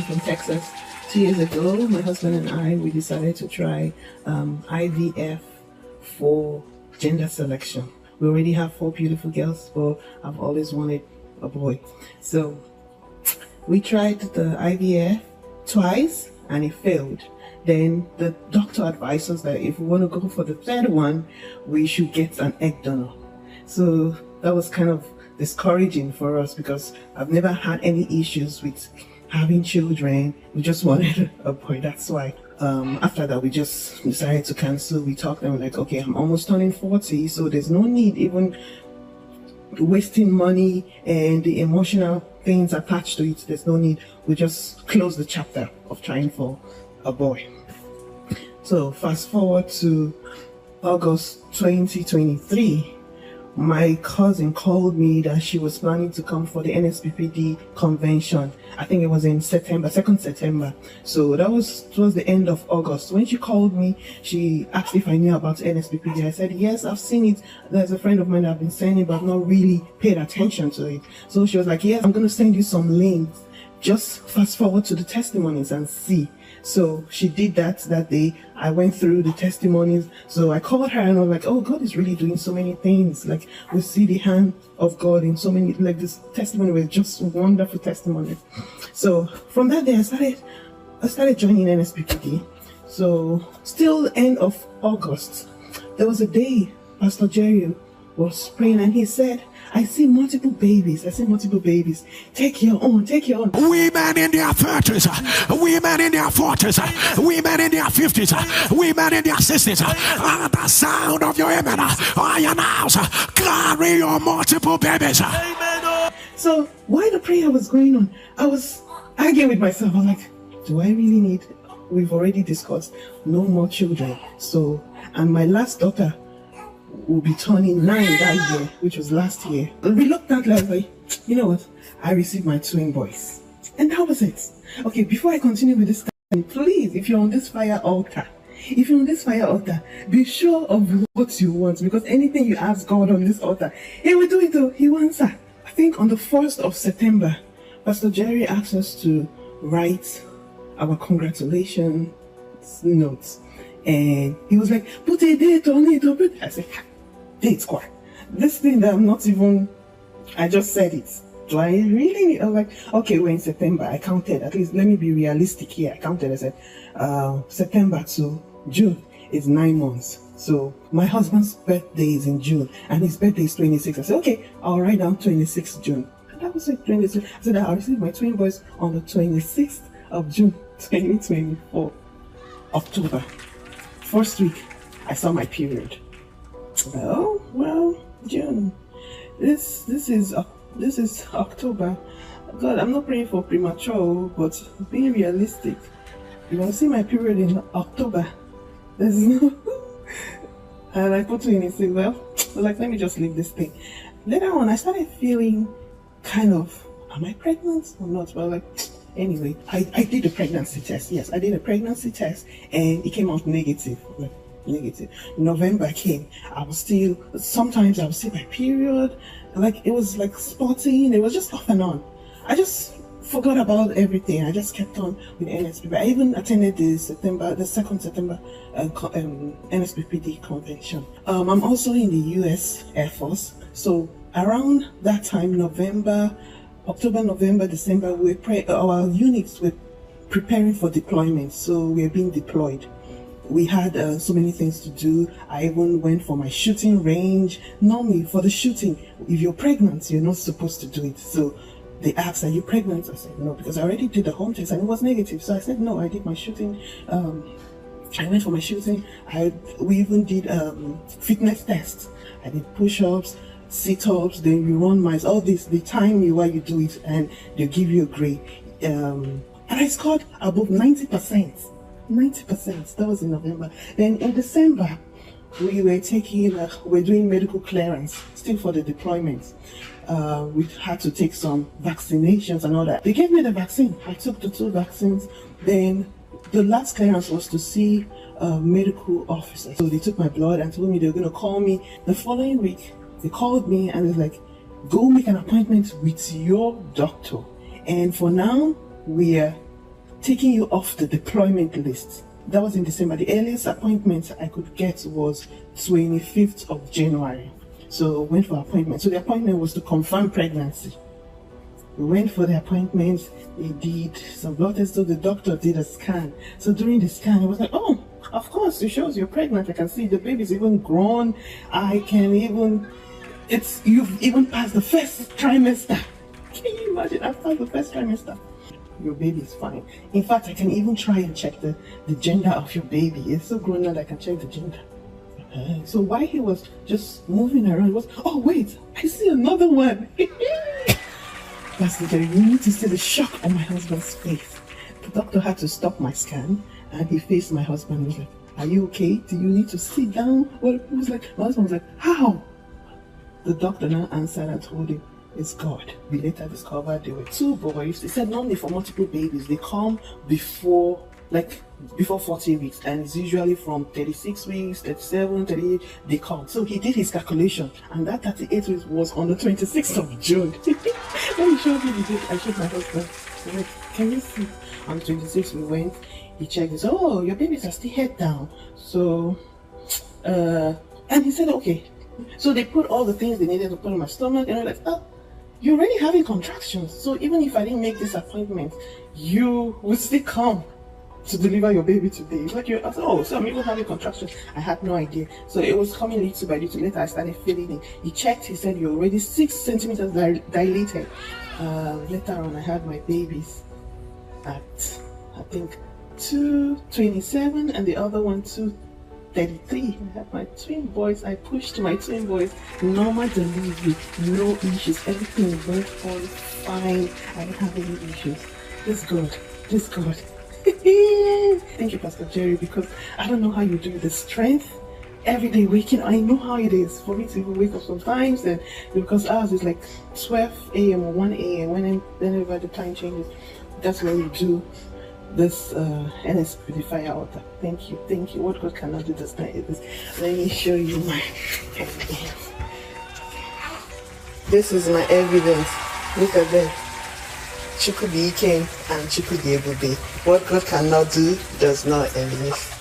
from Texas. 2 years ago, my husband and I, we decided to try IVF for gender selection. We already have 4 beautiful girls, but I've always wanted a boy. So we tried the IVF twice and it failed. Then the doctor advised us that if we want to go for the third one, we should get an egg donor. So that was kind of discouraging for us because I've never had any issues with having children. We just wanted a boy. That's why after that we just decided to cancel. We talked and we're like, okay, I'm almost turning 40, so there's no need even wasting money and the emotional things attached to it. There's no need. We just close the chapter of trying for a boy. So fast forward to August 2023, my cousin called me that she was planning to come for the NSPPD convention. I think it was in September, 2nd September. So that was towards the end of August. When she called me, she asked if I knew about NSPPD. I said, yes, I've seen it. There's a friend of mine that I've been sending, but I've not really paid attention to it. So she was like, yes, I'm going to send you some links. Just fast forward to the testimonies and see. So she did that day. I went through the testimonies. So I called her and I was like, oh, God is really doing so many things. Like, we see the hand of God in so many, like, this testimony was just wonderful testimonies. So from that day, I started joining NSPPD. So still end of August, there was a day Pastor Jerry was praying and he said, I see multiple babies. Take your own. Women in their 30s, women in their 40s, women in their 50s, women in their 60s. At the sound of your amen, I announce, carry your multiple babies. So while the prayer was going on, I was arguing with myself. I was like, do I really need? We've already discussed no more children. So, and my last daughter will be turning 9 that year, which was last year. Reluctantly, I was like, you know what? I received my twin boys. And that was it. Okay, before I continue with this, please, if you're on this fire altar, be sure of what you want, because anything you ask God on this altar, He will do it though. He will answer. I think on the 1st of September, Pastor Jerry asked us to write our congratulations notes. And he was like, put a date on it. I said, date what? This thing that I'm not even, I just said it. Do I really need? I was like, okay, we're in September. I counted. At least let me be realistic here. I counted. I said, September to June is 9 months. So my husband's birthday is in June and his birthday is 26. I said, okay, I'll write down 26 June. And that was like 26. I said, I'll receive my twin boys on the 26th of June, 2024, October. First week, I saw my period. Oh, well, June. This is October. God, I'm not praying for premature, but being realistic. You want to see my period in October? There's no. And I put in and said, well, like, let me just leave this thing. Later on, I started feeling kind of, am I pregnant or not? Well, like, anyway, I did a pregnancy test. Yes, I did a pregnancy test and it came out negative. Like, negative. November came. Sometimes I would see my period. Like, it was like spotting. It was just off and on. I just forgot about everything. I just kept on with NSPPD. I even attended the 2nd September NSPPD convention. I'm also in the US Air Force. So around that time, October, November, December, our units were preparing for deployment, so we were being deployed. We had so many things to do. I even went for my shooting range. Normally, for the shooting, if you're pregnant, you're not supposed to do it. So they asked, are you pregnant? I said, no, because I already did the home test and it was negative. So I said, no, I did my shooting. I went for my shooting. We even did fitness tests. I did push-ups, sit-ups, then you run miles, all this. They time you while you do it and they give you a grade. And I scored above 90%. 90%. That was in November. Then in December, we're doing medical clearance, still for the deployment. We had to take some vaccinations and all that. They gave me the vaccine. I took the 2 vaccines. Then the last clearance was to see medical officers. So they took my blood and told me they were going to call me the following week. They called me and they're like, go make an appointment with your doctor. And for now, we're taking you off the deployment list. That was in December. The earliest appointment I could get was 25th of January. So I went for appointment. So the appointment was to confirm pregnancy. We went for the appointment. They did some blood tests. So the doctor did a scan. So during the scan, I was like, oh, of course, it shows you're pregnant. I can see the baby's even grown. You've even passed the first trimester. Can you imagine? I've passed the first trimester. Your baby is fine. In fact, I can even try and check the gender of your baby. It's so grown that I can check the gender. So while he was just moving around, it was, oh wait, I see another one. Pastor Jerry, you need to see the shock on my husband's face. The doctor had to stop my scan, and he faced my husband and was like, are you okay? Do you need to sit down? Well, he was like, my husband was like, how? The doctor now answered and told him, it's God. We later discovered there were 2 boys. He said normally for multiple babies, they come before 40 weeks, and it's usually from 36 weeks, 37, 38, they come. So he did his calculation, and that 38 weeks was on the 26th of June. When he showed me the date, I showed my husband. I like, can you see? On the 26th we went, he checked, he said, oh, your babies are still head down. So, and he said, okay. So they put all the things they needed to put in my stomach, and I'm like, oh, you're already having contractions. So even if I didn't make this appointment, you would still come to deliver your baby today. It's like I said, oh, so I'm even having contractions. I had no idea. So it was coming little by little. Later I started feeling it. He checked, he said, you're already 6 centimeters dilated. Later on I had my babies at, I think, 227 and the other one 233. I had my twin boys. I pushed my twin boys. Normal delivery, no issues. Everything went on fine. I didn't have any issues. This God. Thank you, Pastor Jerry, because I don't know how you do the strength every day waking. I know how it is for me to even wake up sometimes, and because ours is like 12 a.m. or 1 a.m. whenever the time changes. That's when we do this NS purifier altar. Thank you. What God cannot do does not exist. Let me show you my evidence. This is my evidence. Look at that. Chukwudi came and Chukwudi Ebube. What God cannot do does not exist.